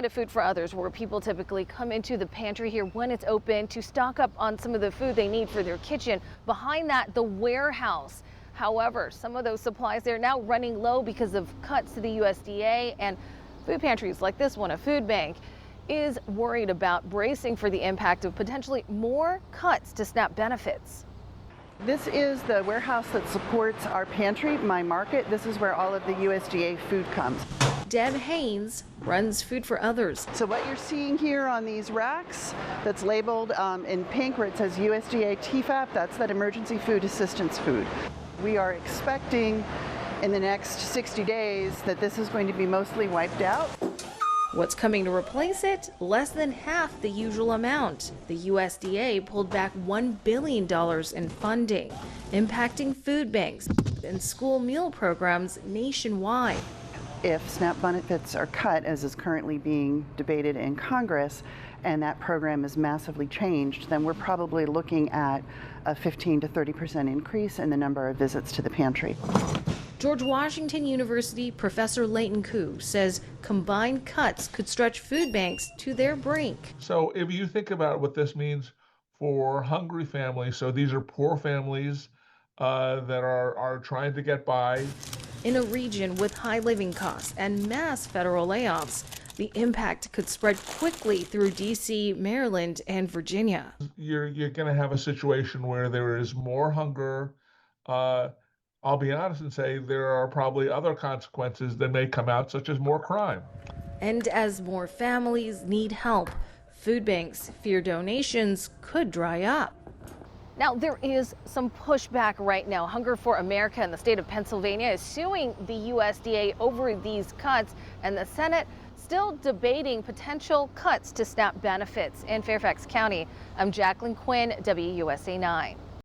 To Food for Others, where people typically come into the pantry here when it's open to stock up on some of the food they need for their kitchen. Behind that, the warehouse. However, some of those supplies, they're now running low because of cuts to the USDA, and food pantries like this one, a food bank, is worried about bracing for the impact of potentially more cuts to SNAP benefits. This is the warehouse that supports our pantry, My Market. This is where all of the USDA food comes. Deb Haynes runs Food for Others. So what you're seeing here on these racks that's labeled in pink where it says USDA TFAP, that's that emergency food assistance food. We are expecting in the next 60 days that this is going to be mostly wiped out. What's coming to replace it? Less than half the usual amount. The USDA pulled back $1 billion in funding, impacting food banks and school meal programs nationwide. If SNAP benefits are cut, as is currently being debated in Congress, and that program is massively changed, then we're probably looking at a 15 to 30% increase in the number of visits to the pantry. George Washington University Professor Leighton Koo says combined cuts could stretch food banks to their brink. So if you think about what this means for hungry families, so these are poor families that are trying to get by. In a region with high living costs and mass federal layoffs, the impact could spread quickly through D.C., Maryland, and Virginia. You're going to have a situation where there is more hunger. I'll be honest and say there are probably other consequences that may come out, such as more crime. And as more families need help, food banks fear donations could dry up. Now, there is some pushback right now. Hunger for America in the state of Pennsylvania is suing the USDA over these cuts, and the Senate still debating potential cuts to SNAP benefits. In Fairfax County, I'm Jacqueline Quinn, WUSA 9.